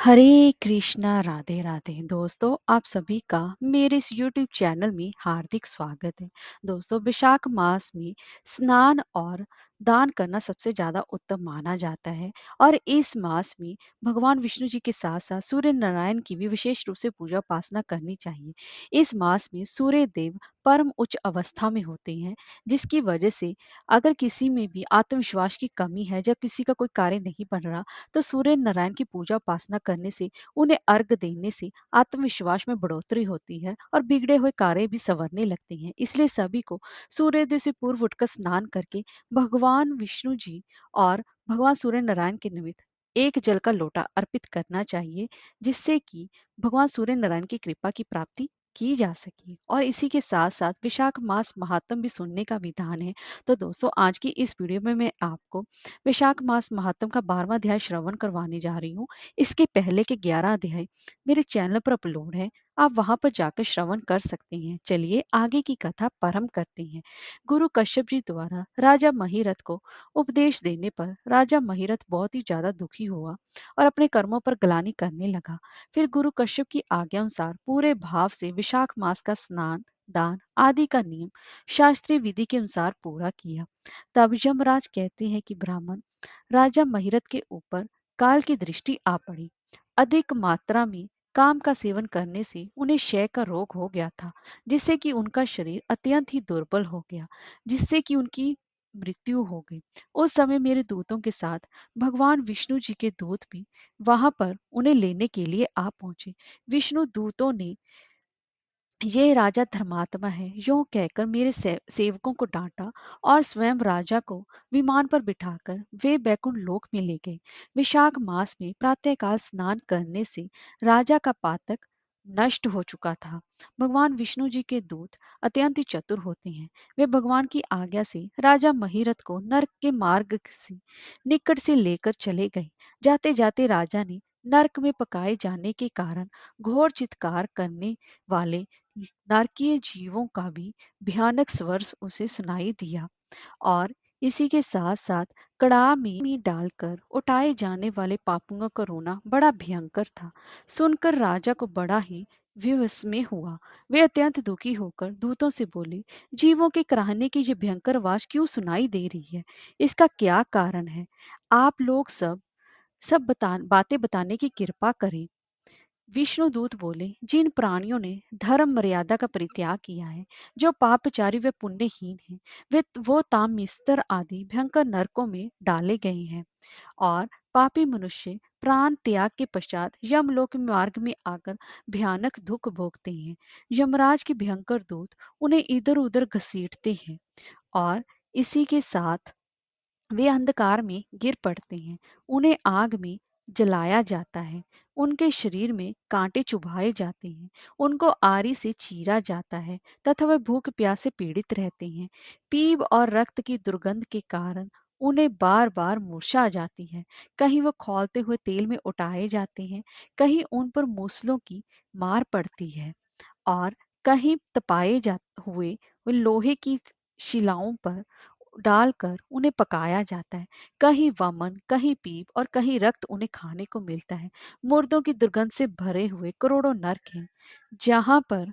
हरे कृष्णा राधे राधे दोस्तों, आप सभी का मेरे इस यूट्यूब चैनल में हार्दिक स्वागत है। दोस्तों, विशाख मास में स्नान और दान करना सबसे ज्यादा उत्तम माना जाता है। और इस मास में भगवान विष्णु जी के साथ साथ सूर्य नारायण की भी विशेष रूप से पूजा उपासना करनी चाहिए। इस मास में सूर्य देव परम उच्च अवस्था में होते हैं, जिसकी वजह से अगर किसी में भी आत्मविश्वास की कमी है, जब किसी का कोई कार्य नहीं बन रहा, तो सूर्य नारायण की पूजा उपासना करने से, उन्हें अर्घ देने से आत्मविश्वास में बढ़ोतरी होती है और बिगड़े हुए कार्य भी संवरने लगते हैं। इसलिए सभी को सूर्योदय से पूर्व उठकर स्नान करके भगवान विष्णु जी और भगवान सूर्य नारायण के निमित्त एक जल का लोटा अर्पित करना चाहिए, जिससे कि भगवान सूर्य नारायण की कृपा की प्राप्ति की जा सके। और इसी के साथ साथ विशाख मास महात्म भी सुनने का विधान है। तो दोस्तों, आज की इस वीडियो में मैं आपको वैशाख मास महात्म का 12वां अध्याय श्रवण करवाने जा रही हूँ। इसके पहले के 11 अध्याय मेरे चैनल पर अपलोड है, आप वहां पर जाकर श्रवण कर सकते हैं। चलिए आगे की कथा प्रारंभ करते हैं। गुरु कश्यप जी द्वारा राजा महिरथ को उपदेश देने पर राजा महिरथ बहुत ही ज्यादा दुखी हुआ और अपने कर्मों पर ग्लानि करने लगा। फिर गुरु कश्यप की आज्ञा अनुसार पूरे भाव से विशाख मास का स्नान, दान आदि का नियम शास्त्रीय विधि के अनुसार पूरा किया। तब यमराज कहते हैं कि ब्राह्मण राजा महिरथ के ऊपर काल की दृष्टि आ पड़ी। अधिक मात्रा में काम का सेवन करने से उन्हें क्षय का रोग हो गया था, जिससे कि उनका शरीर अत्यंत ही दुर्बल हो गया, जिससे कि उनकी मृत्यु हो गई। उस समय मेरे दूतों के साथ भगवान विष्णु जी के दूत भी वहां पर उन्हें लेने के लिए आ पहुंचे। विष्णु दूतों ने ये राजा धर्मात्मा है यूं कहकर मेरे सेवकों को डांटा और स्वयं राजा को विमान पर बिठाकर वे बैकुंठ लोक में ले गए। विशाख मास में प्रातःकाल स्नान करने से राजा का पातक नष्ट हो चुका था। भगवान विष्णु जी के दूत अत्यंत ही चतुर होते हैं। वे भगवान की आज्ञा से राजा महिरथ को नरक के मार्ग से निकट से लेकर चले गए। जाते जाते राजा ने नरक में पकाए जाने के कारण घोर चित्कार करने वाले नारकीय जीवों का भी भयानक स्वर उसे सुनाई दिया। और इसी के साथ साथ कड़ाह में डालकर उठाए जाने वाले पापुओं का रोना बड़ा भयंकर था। सुनकर राजा को बड़ा ही विस्मय हुआ। वे अत्यंत दुखी होकर दूतों से बोले, जीवों के कराहने की ये भयंकर आवाज क्यों सुनाई दे रही है? इसका क्या कारण है? आप लोग सब सब बातें बताने की कृपा करें। विष्णुदूत बोले, जिन प्राणियों ने धर्म मर्यादा का परित्याग किया है, जो पापचारी व पुण्यहीन हैं, वे वो ताम मिस्तर आदि भयंकर नरकों में डाले गए हैं। और पापी मनुष्य प्राण त्याग के पश्चात यमलोक मार्ग में आकर भयानक दुख भोगते हैं। यमराज के भयंकर दूत उन्हें इधर उधर घसीटते हैं और इसी के साथ वे अंधकार में गिर पड़ते हैं। उन्हें आग में जलाया जाता है। उनके शरीर में कांटे चुभाए जाते हैं। उनको आरी से चीरा जाता है तथा वे भूख प्यास से पीड़ित रहते हैं। पीप और रक्त की दुर्गंध के कारण उन्हें बार बार मूर्छा आ जाती है। कहीं वो खौलते हुए तेल में उठाए जाते हैं, कहीं उन पर मूसलों की मार पड़ती है और कहीं तपाए जा हुए वो लोहे की शिलाओं पर डालकर उन्हें पकाया जाता है। कहीं वमन, कहीं पीप और कहीं रक्त उन्हें खाने को मिलता है। मुर्दों की दुर्गंध से भरे हुए करोड़ों नरक हैं, जहां पर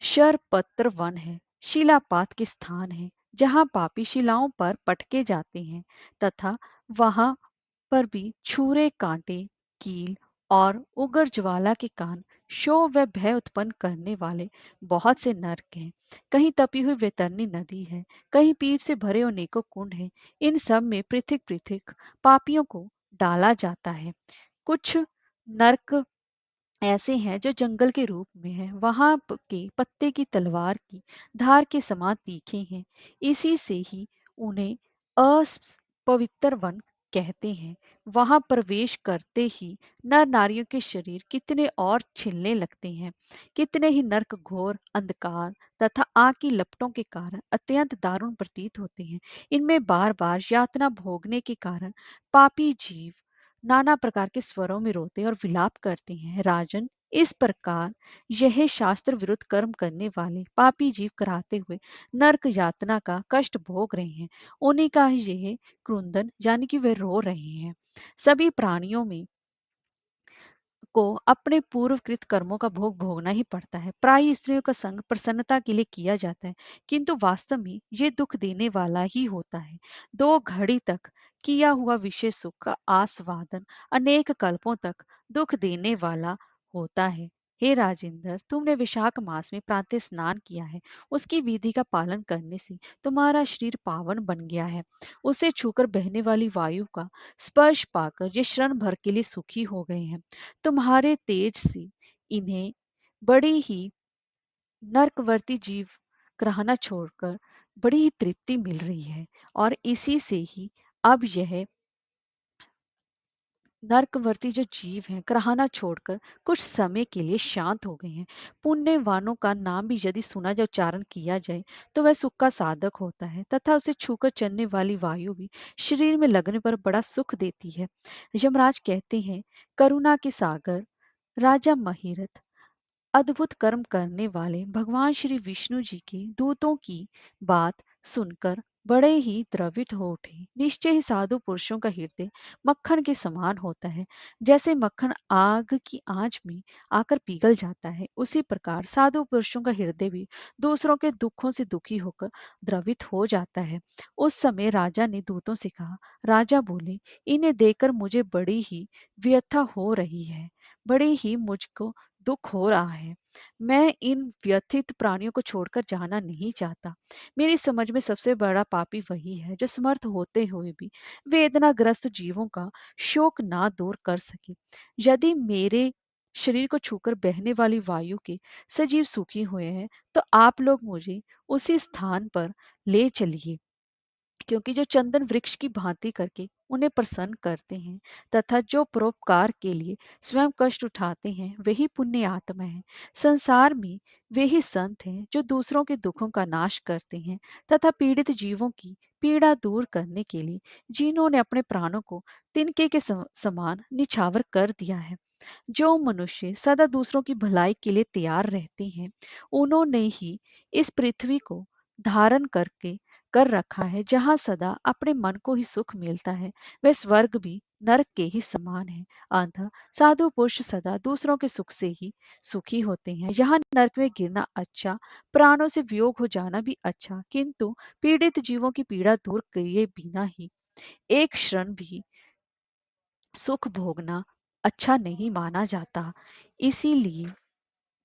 शरपत्र वन है, शिलापात के स्थान है, जहां पापी शिलाओं पर पटके जाते हैं तथा वहां पर भी छुरे कांटे, कील और उग्र ज्वाला के कान, शोक व भय उत्पन्न करने वाले बहुत से नरक हैं। कहीं तपी हुई वैतरणी नदी है, कहीं पीप से भरे अनेकों कुंड हैं। इन सब में पृथक पृथक पापियों को डाला जाता है। कुछ नरक ऐसे हैं जो जंगल के रूप में है, वहां के पत्ते की तलवार की धार के समान तीखे हैं। इसी से ही उन्हें अपवित्र वन कहते हैं। वहां प्रवेश करते ही नर नारियों के शरीर कितने और छिलने लगते हैं। कितने ही नरक घोर अंधकार तथा आग की लपटों के कारण अत्यंत दारुण प्रतीत होते हैं। इनमें बार बार यातना भोगने के कारण पापी जीव नाना प्रकार के स्वरों में रोते और विलाप करते हैं। राजन, इस प्रकार यह शास्त्र विरुद्ध कर्म करने वाले पापी जीव कराते हुए नरक यातना का कष्ट भोग रहे हैं। उन्हीं का यह क्रुंदन यानी कि वे रो रहे हैं। सभी प्राणियों में को अपने पूर्वकृत कर्मों का भोग भोगना ही पड़ता है। प्राय स्त्रियों का संग प्रसन्नता के लिए किया जाता है, किंतु वास्तव में ये दुख देने वाला ही होता है। 2 घड़ी तक किया हुआ विषय सुख का आस्वादन अनेक कल्पों तक दुख देने वाला होता है। हे राजेंद्र, तुमने विशाख मास में प्रातः स्नान किया है। उसकी विधि का पालन करने से तुम्हारा शरीर पावन बन गया है। उसे छूकर बहने वाली वायु का स्पर्श पाकर ये क्षण भर के लिए सुखी हो गए हैं। तुम्हारे तेज से इन्हें बड़ी ही नरकवर्ती जीव ग्रहणा छोड़कर बड़ी ही तृप्ति मिल रही है, और इसी से ही अब यह नर्कवर्ती जो जीव हैं ग्रहणा छोड़कर कुछ समय के लिए शांत हो गए हैं। पुण्यवानों का नाम भी यदि सुना जाए, उच्चारण किया जाए, तो वह सुख का साधक होता है तथा उसे छूकर चलने वाली वायु भी शरीर में लगने पर बड़ा सुख देती है। यमराज कहते हैं, करुणा के सागर राजा महिरथ अद्भुत कर्म करने वाले भगवान श्री विष्णु जी के दूतों की बात सुनकर बड़े ही द्रवित हो उठे। निश्चय ही साधु पुरुषों का हृदय मक्खन के समान होता है। जैसे मक्खन आग की आंच में आकर पिघल जाता है, उसी प्रकार साधु पुरुषों का हृदय भी दूसरों के दुखों से दुखी होकर द्रवित हो जाता है। उस समय राजा ने दूतों से कहा, राजा बोले, इन्हें देखकर मुझे बड़ी ही व्यथा हो रही है, बड़ी ही मुझको दुख हो रहा है। मैं इन व्यथित प्राणियों को छोड़कर जाना नहीं चाहता। मेरी समझ में सबसे बड़ा पापी वही है जो समर्थ होते हुए भी वेदनाग्रस्त जीवों का शोक ना दूर कर सके। यदि मेरे शरीर को छूकर बहने वाली वायु के सजीव सुखी हुए हैं, तो आप लोग मुझे उसी स्थान पर ले चलिए, क्योंकि जो चंदन वृक्ष की भांति करके उन्हें प्रसन्न करते हैं तथा जो परोपकार के लिए स्वयं कष्ट उठाते हैं, वही पुण्य आत्मा है। संसार में वे ही संत हैं जो दूसरों के दुखों का नाश करते हैं तथा पीड़ित जीवों की पीड़ा दूर करने के लिए जिन्होंने अपने प्राणों को तिनके के समान निछावर कर दिया है। जो मनुष्य सदा दूसरों की भलाई के लिए तैयार रहते हैं, उन्होंने ही इस पृथ्वी को धारण करके कर रखा है। जहां सदा अपने मन को ही सुख मिलता है, वह स्वर्ग भी नरक के ही समान है। अतः साधु पुरुष सदा दूसरों के सुख से ही सुखी होते हैं। यहाँ नरक में गिरना अच्छा, प्राणों से वियोग हो जाना भी अच्छा, किंतु पीड़ित जीवों की पीड़ा दूर किए बिना ही एक क्षण भी सुख भोगना अच्छा नहीं माना जाता। इसीलिए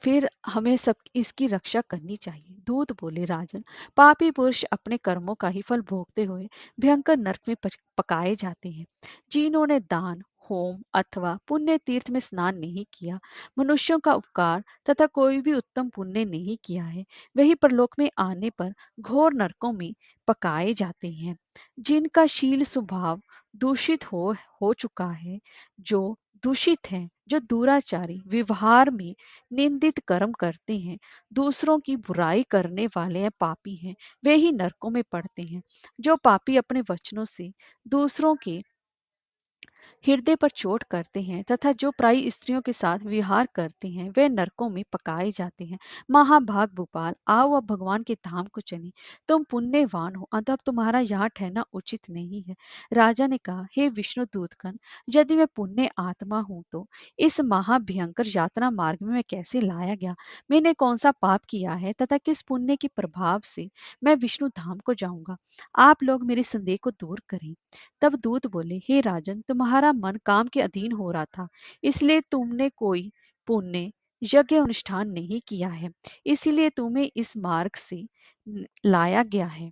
फिर हमें सब इसकी रक्षा करनी चाहिए। दूत बोले, राजन, पापी पुरुष अपने कर्मों का ही फल भोगते हुए भयंकर नरक में पकाए जाते हैं। जिन्होंने दान, होम अथवा पुण्य तीर्थ में स्नान नहीं किया, मनुष्यों का उपकार तथा कोई भी उत्तम पुण्य नहीं किया है, वही परलोक में आने पर घोर नरकों में पकाए जाते हैं। जिनका शील स्वभाव दूषित हो चुका है, जो दूषित हैं, जो दुराचारी व्यवहार में निंदित कर्म करते हैं, दूसरों की बुराई करने वाले या पापी हैं, वे ही नरकों में पड़ते हैं। जो पापी अपने वचनों से दूसरों के हृदय पर चोट करते हैं तथा जो प्रायी स्त्रियों के साथ विहार करते हैं, वे नरकों में पकाए जाते हैं। महाभाग भूपाल, आओ अब भगवान के धाम को चलें। तुम पुण्यवान हो, अतः अब तुम्हारा यहाँ ठहरना उचित नहीं है। राजा ने कहा, हे विष्णु दूतगण, यदि मैं पुण्य आत्मा हूं तो इस महाभयंकर यात्रा मार्ग में मैं कैसे लाया गया? मैंने कौन सा पाप किया है तथा किस पुण्य के प्रभाव से मैं विष्णु धाम को जाऊंगा? आप लोग मेरे संदेह को दूर करें। तब दूत बोले, हे राजन, तुम्हारा मन काम के अधीन हो रहा था, इसलिए तुमने कोई पुण्य यज्ञ अनुष्ठान नहीं किया है, इसीलिए तुम्हें इस मार्ग से लाया गया है।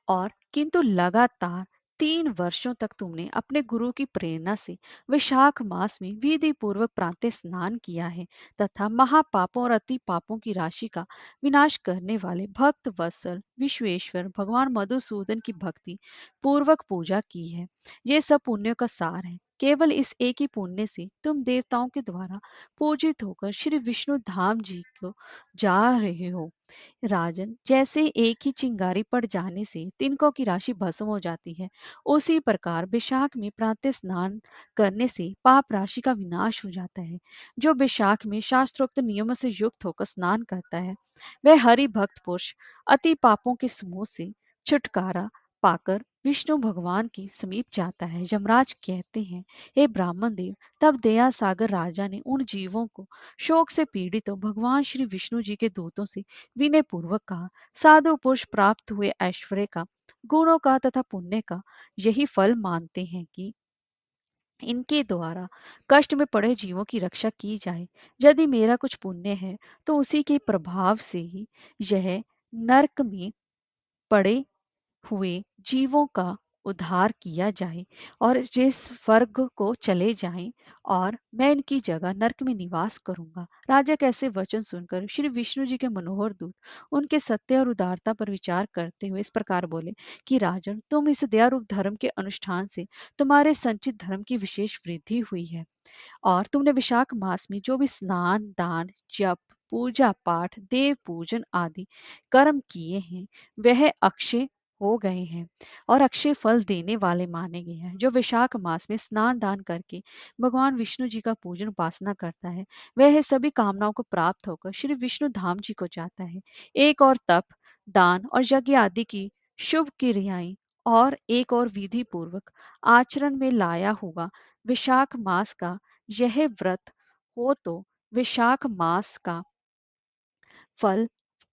और किंतु लगातार 3 वर्षों तक तुमने अपने गुरु की प्रेरणा से वैशाख मास में विधि पूर्वक प्रातः स्नान किया है तथा महापापों और अति पापों की राशि का विनाश करने वाले भक्त वत्सल विश्वेश्वर भगवान मधुसूदन की भक्ति पूर्वक पूजा की है। ये सब पुण्यों का सार है। केवल इस एक ही पुण्य से तुम देवताओं के द्वारा पूजित होकर श्री विष्णु धाम जी को जा रहे हो। राजन, जैसे एक ही चिंगारी पड़ जाने से तिनकों की राशि भस्म हो जाती है, उसी प्रकार वैशाख में प्रातः स्नान करने से पाप राशि का विनाश हो जाता है। जो वैशाख में शास्त्रोक्त नियमों से युक्त होकर स्नान करता है, वह हरि भक्त पुरुष अति पापों के समूह से छुटकारा पाकर विष्णु भगवान के समीप जाता है। यमराज कहते हैं, हे ब्राह्मण देव, तब दया सागर राजा ने उन जीवों को शोक से पीड़ित हो भगवान श्री विष्णु जी के दूतों से विनय पूर्वक कहा, साधु पुरुष प्राप्त हुए ऐश्वर्य का, गुणों का तथा पुण्य का यही फल मानते हैं कि इनके द्वारा कष्ट में पड़े जीवों की रक्षा की जाए। यदि मेरा कुछ पुण्य है तो उसी के प्रभाव से ही यह नरक में पड़े हुए जीवों का उद्धार किया जाए और ये स्वर्ग को चले जाएं और मैं इनकी जगह नरक में निवास करूंगा। राजा के ऐसे वचन सुनकर श्री विष्णु जी के मनोहर दूत उनके सत्य और उदारता पर विचार करते हुए इस प्रकार बोले कि राजन, तुम इस दया रूप धर्म के अनुष्ठान से तुम्हारे संचित धर्म की विशेष वृद्धि हुई है और तुमने विशाख मास में जो भी स्नान, दान, जप, पूजा पाठ, देव पूजन आदि कर्म किए हैं वह अक्षय हो गए हैं और अक्षय फल देने वाले माने गए हैं। जो विशाख मास में स्नान दान करके भगवान विष्णु जी का पूजन उपासना करता है वह सभी कामनाओं को प्राप्त होकर श्री विष्णु धाम जी को जाता है। एक और तप, दान और यज्ञ आदि की शुभ क्रियाएं और एक और विधि पूर्वक आचरण में लाया हुआ विशाख मास का यह व्रत हो तो विशाख मास का फल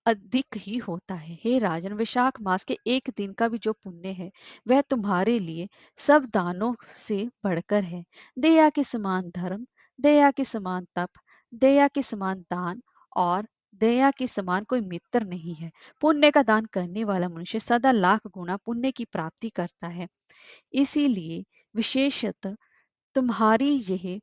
अधिक ही होता है। हे राजन, विशाख मास के एक दिन का भी जो पुण्य है वह तुम्हारे लिए सब दानों से बढ़कर है। दया के समान धर्म, दया के समान तप, दया के समान दान और दया के समान कोई मित्र नहीं है। पुण्य का दान करने वाला मनुष्य सदा लाख गुना पुण्य की प्राप्ति करता है। इसीलिए विशेषतः तुम्हारी यह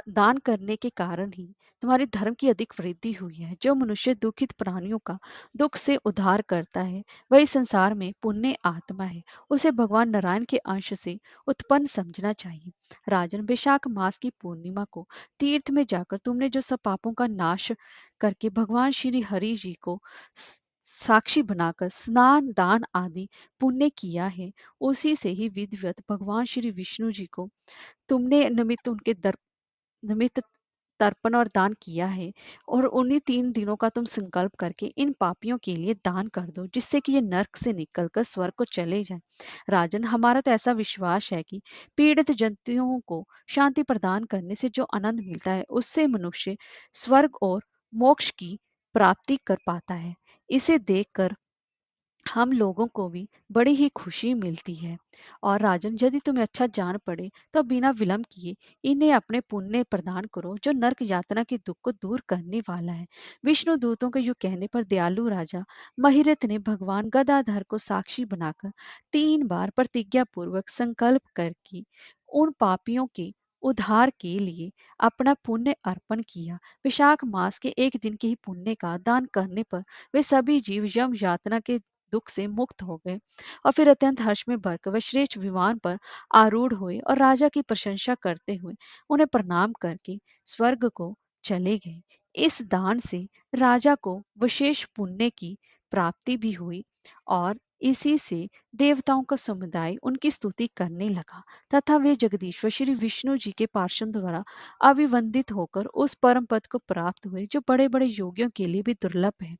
दान करने के कारण ही तुम्हारे धर्म की अधिक वृद्धि हुई है। जो मनुष्य दुखित प्राणियों का दुख से उद्धार करता है वही संसार में पुण्य आत्मा है। उसे भगवान नारायण के अंश से उत्पन्न समझना चाहिए। राजन, वैशाख मास की पूर्णिमा को तीर्थ में जाकर तुमने जो सब पापों का नाश करके भगवान श्री हरि जी को साक्षी बनाकर स्नान दान आदि पुण्य किया है, उसी से ही विधिवत भगवान श्री विष्णु जी को तुमने निमित्त तर्पण और दान किया है और उन्हीं 3 दिनों का तुम संकल्प करके इन पापियों के लिए दान कर दो जिससे कि ये नरक से निकलकर स्वर्ग को चले जाएं। राजन, हमारा तो ऐसा विश्वास है कि पीड़ित जंतुओं को शांति प्रदान करने से जो आनंद मिलता है उससे मनुष्य स्वर्ग और मोक्ष की प्राप्ति कर पाता है। इसे देखकर हम लोगों को भी बड़ी ही खुशी मिलती है। और राजन, यदि तुम्हें अच्छा जान पड़े तो बिना विलंब किए इन्हें अपने पुण्य प्रदान करो जो नरक यातना के दुख को दूर करने वाला है। विष्णु दूतों के जो कहने पर दयालु राजा महिरथ ने भगवान गदाधर को साक्षी बनाकर 3 बार प्रतिज्ञा पूर्वक संकल्प करके उन पापियों के उद्धार के लिए अपना पुण्य अर्पण किया। विशाख मास के एक दिन के ही पुण्य का दान करने पर वे सभी जीव यम यातना के दुख से मुक्त हो गए और फिर अत्यंत हर्ष में भरकर वह श्रेष्ठ विमान पर आरूढ़ हुए और राजा की प्रशंसा करते हुए उन्हें प्रणाम करके स्वर्ग को चले गए। इस दान से राजा को विशेष पुण्य की प्राप्ति भी हुई और इसी से देवताओं का समुदाय उनकी स्तुति करने लगा तथा वे जगदीश्वर श्री विष्णु जी के पार्षद द्वारा अभिवंदित होकर उस परम पद को प्राप्त हुए जो बड़े बड़े योगियों के लिए भी दुर्लभ है।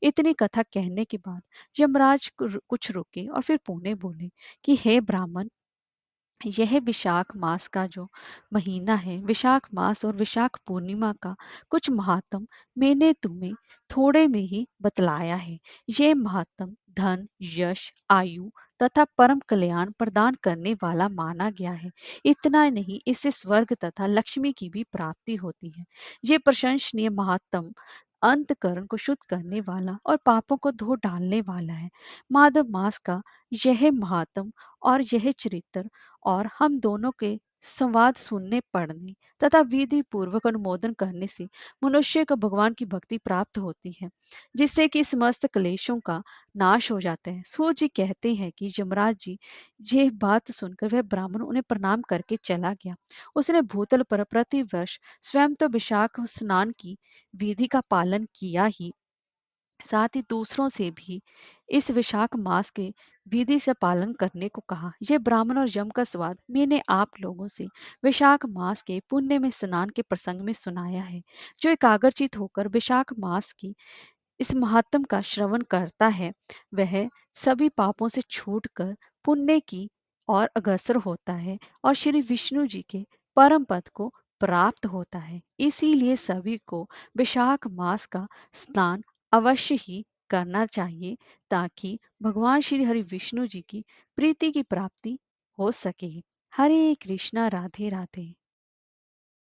इतनी कथा कहने के बाद यमराज कुछ रुके और फिर पुणे बोले कि हे ब्राह्मण, यह विशाख मास का जो महीना है, विशाख मास और विशाख पूर्णिमा का कुछ महात्म मैंने तुम्हें थोड़े में ही बतलाया है। ये महात्म धन, यश, आयु तथा परम कल्याण प्रदान करने वाला माना गया है। इतना नहीं, इससे स्वर्ग तथा लक्ष्मी की भी प्राप्ति होती है। ये प्रशंसनीय महात्म अंतकरण को शुद्ध करने वाला और पापों को धो डालने वाला है। माधव मास का यह महात्म और यह चरित्र और हम दोनों के संवाद सुनने पढ़ने तथा विधि पूर्वक अनुमोदन करने से मनुष्य को भगवान की भक्ति प्राप्त होती है जिससे कि समस्त क्लेशों का नाश हो जाता है। सूर्य जी कहते हैं कि यमराज जी ये बात सुनकर वह ब्राह्मण उन्हें प्रणाम करके चला गया। उसने भूतल पर प्रतिवर्ष स्वयं तो विशाख स्नान की विधि का पालन किया ही, साथ ही दूसरों से भी इस विशाख मास के विधि से पालन करने को कहा। यह ब्राह्मण और यम का स्वाद मैंने आप लोगों से विशाख मास के पुण्य में स्नान के प्रसंग में सुनाया है। जो एकाग्रचित होकर विशाख मास की इस महात्म का श्रवण करता है, वह सभी पापों से छूटकर पुण्य की ओर अग्रसर होता है और श्री विष्णु जी के परम पद को प्राप्त होता है। इसीलिए सभी को वैशाख मास का स्नान अवश्य ही करना चाहिए, ताकि भगवान श्री हरि विष्णु जी की प्रीति की प्राप्ति हो सके। हरे कृष्णा, राधे राधे।